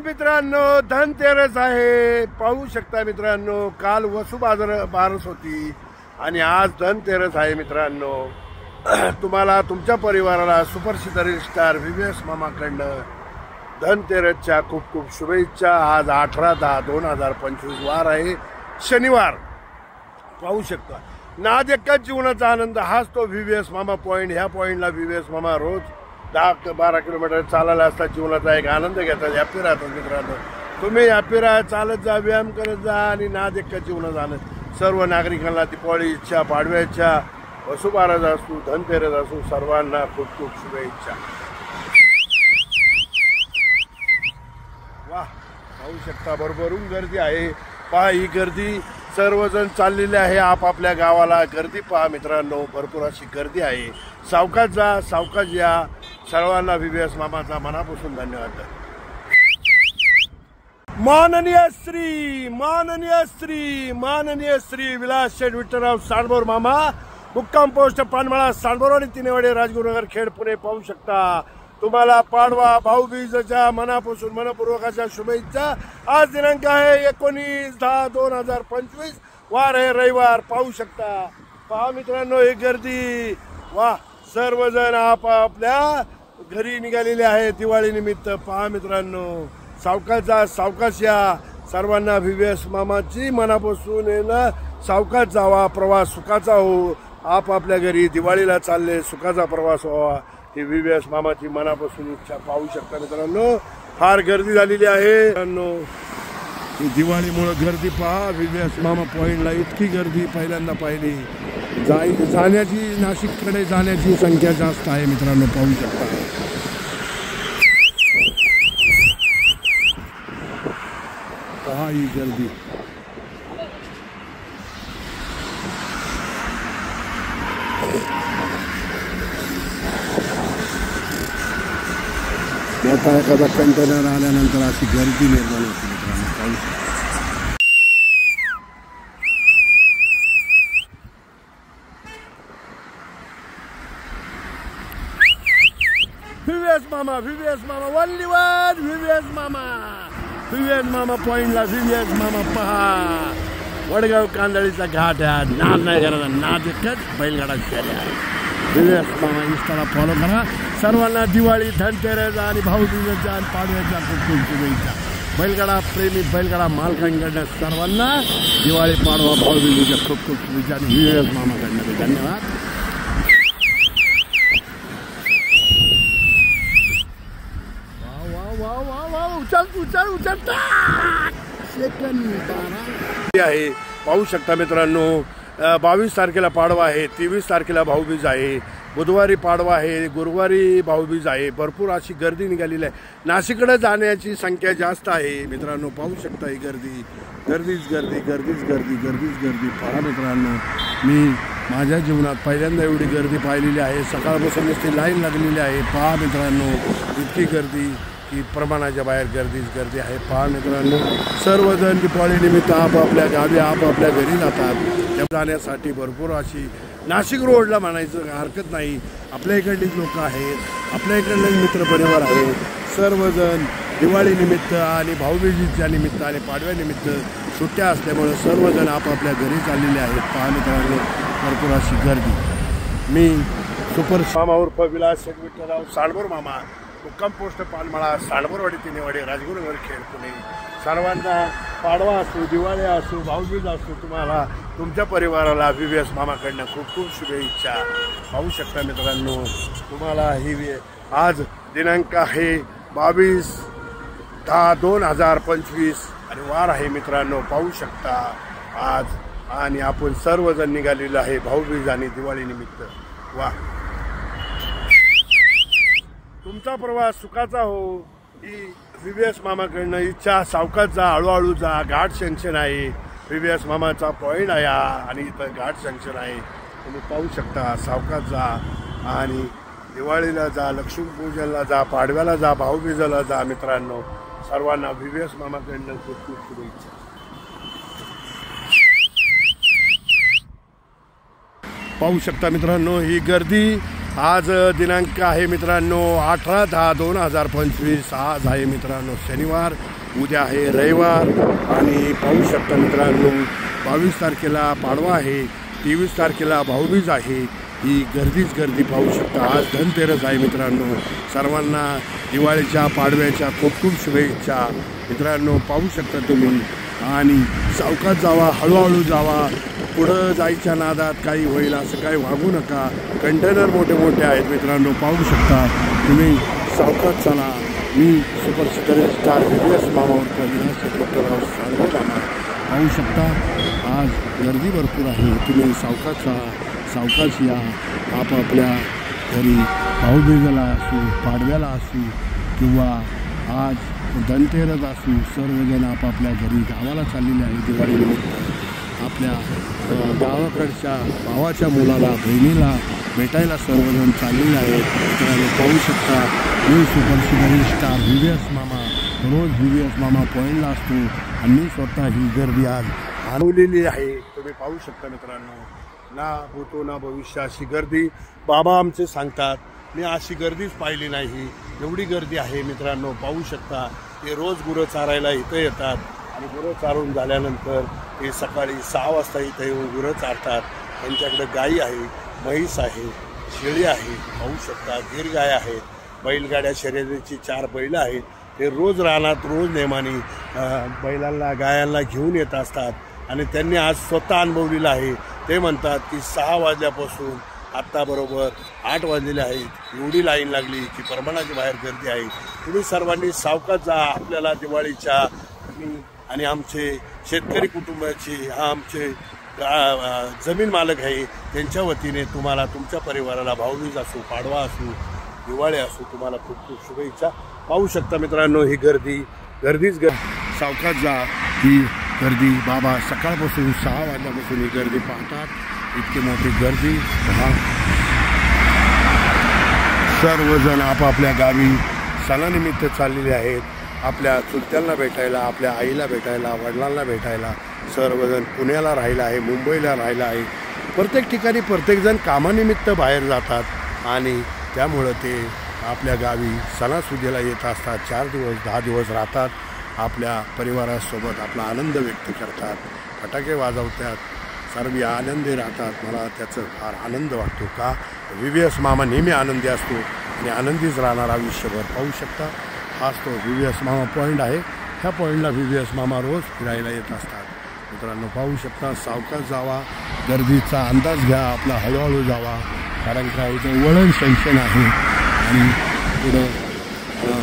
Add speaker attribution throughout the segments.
Speaker 1: मित्रांनो धनतेरस आहे, पाहू शकता मित्रांनो. काल वसुबारस होती आणि आज धनतेरस आहे मित्रांनो. तुम्हाला तुमच्या परिवाराला सुपरस्टार स्टार VVS मामाकडनं धनतेरसच्या खूप खूप शुभेच्छा. आज 18/10/2025 वार आहे, शनिवार. पाहू शकता नाद एकाच जीवनाचा आनंद हाच तो VVS मामा पॉईंट. ह्या पॉईंटला VVS मामा रोज 10-12 किलोमीटर चालायला असतात. जीवनाचा एक आनंद घेतात, हॅपी राहतात मित्रांनो. तुम्ही हॅपी राहा, चालत जा, व्यायाम करत जा आणि नाद एकाच जीवनाचा आनंद. सर्व नागरिकांना दीपावली इच्छा, पाडव्याच्या, वसुबारस असू, धनतेरस असू, सर्वांना खूप खूप शुभेच्छा. वा, पाहू शकता भरभरून गर्दी आहे. पहा ही गर्दी, सर्वजण चाललेले आहे आपापल्या गावाला. गर्दी पहा मित्रांनो, भरपूर अशी गर्दी आहे. सावकाश जा, सावकाश या. सर्वांना VVS मामाचा मनापासून धन्यवाद. माननीय श्री विलास शेठ विठ्ठलराव सांडभोर मामा, मुक्काम पोस्ट पानमळा, सांडभोरवाडी, तिनेवाडी, राजगुरुनगर, खेड, पुणे. पाहू शकता. तुम्हाला पाडवा भाऊबीजेच्या मनापासून मनपूर्वकाच्या शुभेच्छा. आज दिनांक आहे 19/10/2025, वार आहे रविवार. पाहू शकता. पहा मित्रांनो ही गर्दी. वा, सर्वजण आपापल्या घरी निघालेले आहे दिवाळी निमित्त. पहा मित्रांनो, सावकाश जा, सावकाश या. सर्वांना VVS मामाची मनापासून येणं, सावकाश जावा, प्रवास सुखाचा हो. आपापल्या घरी दिवाळीला चालले, सुखाचा प्रवास व्हावा ही VVS मामाची मनापासून इच्छा. पाहू शकता मित्रांनो, फार गर्दी झालेली आहे मित्रांनो. दिवाळीमुळे गर्दी पहा. VVS मामा पॉईंटला इतकी गर्दी पहिल्यांदा पाहिली. जाण्याची, नाशिककडे जाण्याची संख्या जास्त आहे मित्रांनो. पाहू शकता. पहा ही गर्दी. आता एखादा कंटेनर आल्यानंतर अशी गर्दी निर्माण होती मित्रांनो. पाहू शकता. VVS मामा ओनली वन. VVS मामा पॉईंटला VVS मामा. पहा, वडगाव कांदळीचा घाट आहे. नाद नाही करायचा, नाद एकच बैलगाडा शर्यत आहे. VVS मामा इंस्टाला फॉलो करा. सर्वांना दिवाळी, धनतेरस आणि भाऊबीजेच्या आणि पाडव्याच्या खूप खूप शुभेच्छा. बैलगाडा प्रेमी, बैलगाडा मालकांकडनं सर्वांना दिवाळी, पाडवा, भाऊबीजेच्या खूप खूप शुभेच्छा आणि VVS मामाकडनं धन्यवाद. आहे. पाहू शकता मित्रांनो, 22 तारखेला पाडवा आहे, 23 तारखेला भाऊबीज आहे, बुधवारी पाडवा आहे, गुरुवारी भाऊबीज आहे. भरपूर अशी गर्दी निघालेली आहे. नाशिककडे जाण्याची संख्या जास्त आहे मित्रांनो. पाहू शकता ही गर्दी, गर्दीच गर्दी. पहा मित्रांनो, मी माझ्या जीवनात पहिल्यांदा एवढी गर्दी पाहिलेली आहे. सकाळपासून नुसती लाईन लागलेली आहे. पहा मित्रांनो, इतकी गर्दी की प्रमाणाच्या बाहेर गर्दी आहे. पहा मित्रांनो, सर्वजण दिवाळी निमित्त आपापल्या गावी, आपापल्या घरी जातात. जाण्यासाठी भरपूर अशी नाशिक रोडला म्हणायचं हरकत नाही, आपल्या इकडलीच लोक आहेत, आपल्या इकडले मित्रपरिवार आहेत. सर्वजण दिवाळी निमित्त आणि भाऊबीजेच्या निमित्त आणि पाडव्यानिमित्त सुट्ट्या असल्यामुळे सर्वजण आपापल्या घरी चाललेले आहेत. पहा मित्रांनो, भरपूर अशी गर्दी. मी सुपर मामा उर्फ विलास शेठ विठ्ठलराव सांडभोर मामा, मुक्काम पोस्ट पानमळा, सांडभोरवाडी, तिनेवाडी, राजगुरुनगर, खेड, पुणे. सर्वांना पाडवा असो, दिवाळी असो, भाऊबीज असो, तुम्हाला तुमच्या परिवाराला VVS मामाकडनं खूप खूप शुभेच्छा. पाहू शकता मित्रांनो, तुम्हाला ही आज दिनांक आहे 22/10/2025 आणि वार आहे मित्रांनो. पाहू शकता आज. आणि आपण सर्वजण निघालेलो आहे भाऊबीज आणि दिवाळी निमित्त. वा, तुमचा प्रवास सुखाचा हो ही VVS मामाकडनं इच्छा. सावकाश जा, हळूहळू जा. घाट जंक्शन आहे, VVS मामाचा पॉईंट आहे आणि इथं घाट जंक्शन आहे. तुम्ही पाहू शकता. सावकाश जा आणि दिवाळीला जा, लक्ष्मीपूजनला जा, पाडव्याला जा, भाऊबीजेला जा मित्रांनो. सर्वांना VVS मामाकडनं खूप खूप शुभेच्छा. पाहू शकता मित्रांनो, ही गर्दी आज दिनांक आहे मित्रांनो 18/10/2025. आज आहे मित्रांनो शनिवार, उद्या आहे रविवार आणि पाहू शकता मित्रांनो 22 तारखेला पाडवा आहे, 23 तारखेला भाऊबीज आहे. ही गर्दीच गर्दी पाहू शकता. आज धनतेरस आहे मित्रांनो. सर्वांना दिवाळीच्या पाडव्याच्या खूप खूप शुभेच्छा मित्रांनो. पाहू शकता तुम्ही आणि सावकाश जावा, हळूहळू जावा. पुढं जायच्या नादात काही होईल असं काही वागू नका. कंटेनर मोठे मोठे आहेत मित्रांनो, पाहू शकता तुम्ही. सावकाश चला. मी सुपर स्टार VVS मामावर डॉक्टर पाहू शकता. आज गर्दी भरपूर आहे. तुम्ही सावकाश या. आपापल्या घरी भाऊबीजेला असू, पाडव्याला असू किंवा आज धनतेरस असू, सर्वजण आपापल्या घरी गावाला चाललेले आहे. दिवाळीनिमित्त आपल्या गावाकडच्या भावाच्या मुलाला, बहिणीला भेटायला सर्वजण चाललेले आहेत. मित्रांनो पाहू शकता. मी सुपर स्टार VVS मामा. रोज VVS मामा पॉईंटला असतो आणि मी स्वतः ही गर्दी आज आणवलेली आहे. तुम्ही पाहू शकता मित्रांनो. ना भूतो ना भविष्य अशी गर्दी बाबा आमचे सांगतात. मी अशी गर्दीच पाहिली नाही. एवढी गर्दी आहे मित्रांनो. पाहू शकता. ते रोज गुरं चारायला इथं येतात आणि गुरं चारून झाल्यानंतर ते सकाळी 6 वाजता इथं येऊन गुरं चारतात. त्यांच्याकडे गाई आहे, म्हैस आहे, शेळी आहे. पाहू शकता. गिर गाय आहेत. बैलगाड्या शर्यतीची 4 बैल आहेत. ते रोज रानात रोज नेमाने बैलांना गायांना घेऊन येत असतात आणि त्यांनी आज स्वतः अनुभवलेलं आहे. ते म्हणतात की 6 वाजल्यापासून आत्ता बरोबर 8 वाजलेले आहेत. एवढी लाईन लागली की प्रमाणाच्या बाहेर गर्दी आहे. तुम्ही सर्वांनी सावकाश जा. आपल्याला दिवाळीच्या आणि आमचे शेतकरी कुटुंबाची आमचे जमीन मालक आहे त्यांच्या वतीने तुम्हाला तुमच्या परिवाराला भाऊबीज असो, पाडवा असो, दिवाळी असो, तुम्हाला खूप खूप शुभेच्छा. पाहू शकता मित्रांनो. ही गर्दीच सावकाश जा. ही गर्दी बाबा सकाळपासून 6 वाजल्यापासून ही गर्दी पाहतात. इतकी मोठी गर्दी पहा. सर्वजण आपापल्या गावी सणानिमित्त चाललेले आहेत. आपल्या चुलत्यांना भेटायला, आपल्या आईला भेटायला, वडिलांना भेटायला सर्वजण पुण्याला राहिला आहे, मुंबईला राहिला आहे. प्रत्येक ठिकाणी प्रत्येकजण कामानिमित्त बाहेर जातात आणि त्यामुळं ते आपल्या गावी सणासुदीला येत असतात. 4 दिवस 10 दिवस राहतात. आपल्या परिवारासोबत आपला आनंद व्यक्त करतात, फटाके वाजवतात, सर्व आनंदी राहतात. मला त्याचं फार आनंद वाटतो. का VVS मामा नेहमी आनंदी असतो आणि आनंदीच राहणार आयुष्यभर. पाहू शकता. हाच तो VVS मामा पॉईंट आहे. ह्या पॉईंटला VVS मामा रोज फिरायला येत असतात मित्रांनो. पाहू शकता. सावकाश जावा. गर्दीचा अंदाज घ्या. आपला हळूहळू जावा. कारण का इथं वळण सेक्शन आहे आणि पुढं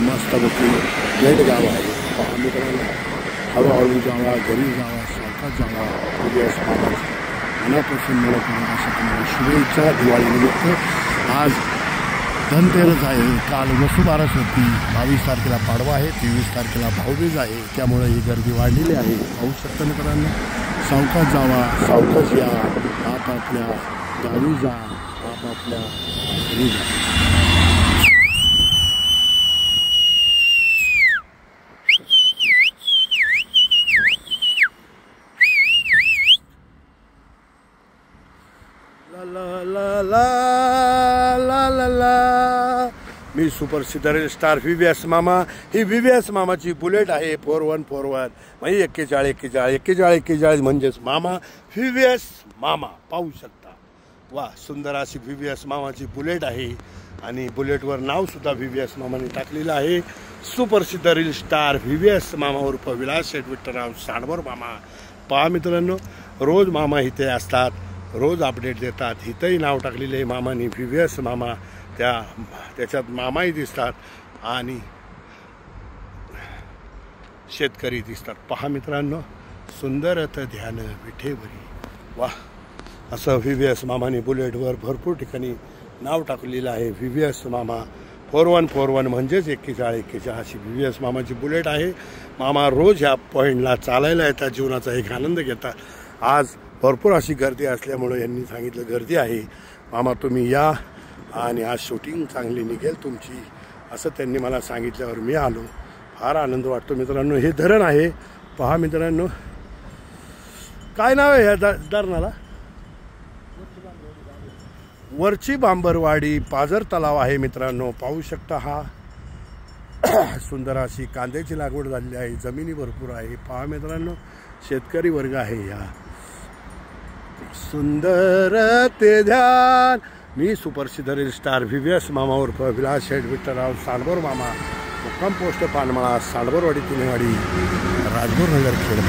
Speaker 1: मस्तपैकी गेट गाव आहे. पहा मित्रांनो. हळूहळू जावा, घरी जावा, सावकाश जावा. VVS मामा मनापासून मिळत अशा तुम्हाला शुभेच्छा. दिवाळीनिमित्त आज धनतेरस आहे. काल वसुबारस होती. 22 तारखेला पाडवा आहे, 23 तारखेला भाऊबीज आहे. त्यामुळे ही गर्दी वाढलेली आहे. पाहू शकता मित्रांनो. सावकाश जावा, सावकाश या. आपापल्या गावी जा, आपापल्या घरी जा. मी सुपर स्टार VVS मामा. ही VVS मामाची बुलेट आहे 4141 म्हणजे 41 म्हणजेच मामा VVS मामा. पाहू शकता. वा सुंदर अशी VVS मामाची बुलेट आहे आणि बुलेटवर नावसुद्धा VVS मामाने टाकलेलं आहे. सुपर स्टार VVS मामा उर्फ विलास शेठ विठ्ठलराव सांडवर मामा. पहा मित्रांनो. रोज मामा इथे असतात, रोज अपडेट देतात. इथंही नाव टाकलेलं आहे मामाने VVS मामा. त्याच्यात मामाही दिसतात आणि शेतकरी दिसतात. पहा मित्रांनो. सुंदरत ध्यान विठेवरी. वा असं VVS मामाने बुलेटवर भरपूर ठिकाणी नाव टाकलेलं आहे. VVS मामा 4141 म्हणजेच 41 अशी VVS मामाची बुलेट आहे. मामा रोज ह्या पॉईंटला चालायला येतात, जीवनाचा एक आनंद घेतात. आज भरपूर अशी गर्दी असल्यामुळे यांनी सांगितलं गर्दी आहे. मामा तुम्ही या आणि आज शूटिंग चांगली निघेल तुमची असं त्यांनी मला सांगितल्यावर मी आलो. फार आनंद वाटतो मित्रांनो. हे धरण आहे. पहा मित्रांनो. काय नाव आहे ह्या धरणाला? वरची बांबरवाडी पाझर तलाव आहे मित्रांनो, पाहू शकता. हा सुंदर अशी कांद्याची लागवड झालेली आहे, जमिनी भरपूर आहे. पहा मित्रांनो, शेतकरी वर्ग आहे. या सुंदर ते ध्यान. मी सुप्रसिद्ध स्टार VVS मामा उर्फ विलास शेठ विठ्ठलराव सांडभोर मामा, मुक्काम पोस्ट पानमळा, सांडभोरवाडी, तिनेवाडी, राजगुरुनगर, खेड.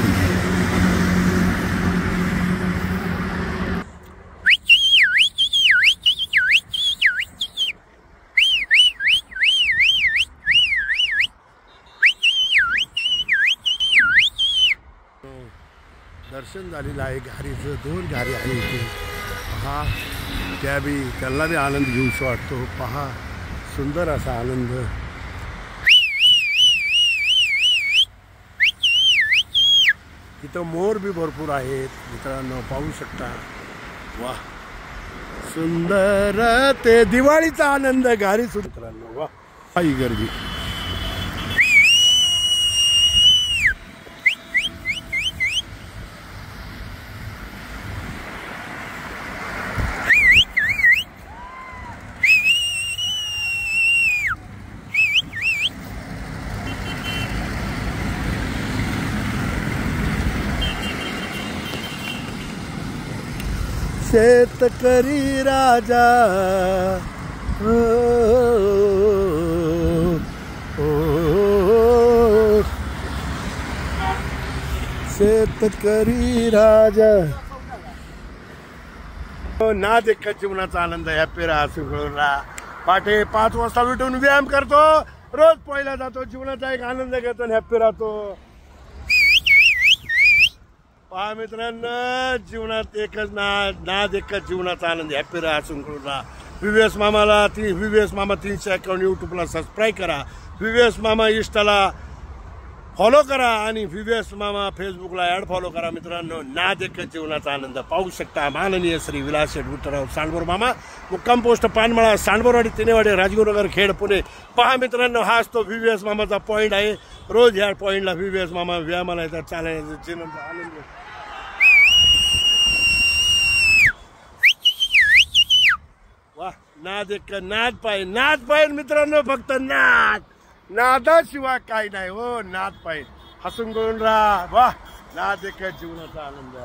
Speaker 1: दर्शन झालेलं आहे घारीचं. 2 घारी आहे इथे. पहा, त्याला बी आनंद घेऊसा वाटतो. पहा, सुंदर असा आनंद. इथं मोर बी भरपूर आहेत मित्रांनो, पाहू शकता. वाह, सुंदर ते दिवाळीचा आनंद घारी मित्रांनो. वा, ही गर्दी. शेतकरी राजा, शेतकरी राजा. नाद एका जीवनाचा आनंद. हॅपी राहा, सुखरूप राहा. पहाटे 5 वाजता उठून व्यायाम करतो, रोज पहिला जातो, जीवनाचा एक आनंद घेतो आणि हॅपी राहतो. पहा मित्रांनो, जीवनात एकच नाद एकच जीवनाचा आनंद. हॅपी राहा, सुखरूप राहा. VVS मामाला VVS मामा 351 यूट्यूबला सबस्क्राईब करा. VVS मामा इंस्टाला फॉलो करा आणि VVS मामा फेसबुकला ॲड फॉलो करा. मित्रांनो, नाद एकच जीवनाचा आनंद. पाहू शकता माननीय श्री विलास शेठ विठ्ठलराव सांडभोर मामा, मुक्काम पोस्ट पानमळा, सांडभोरवाडी, तिनेवाडी, राजगुरुनगर, खेड, पुणे. पहा मित्रांनो, हाच तो VVS मामाचा पॉईंट आहे. रोज ह्या पॉईंटला VVS मामा व्यायामाला येतात, चालण्याचा जीवनाचा आनंद. वाह, नाद एक नाद पाहिजे मित्रांनो, फक्त नादाशिवाय काही नाही हो. नाद पाहिजे. हसून गळून राहा. वाह, नाद एक जीवनाचा आनंद.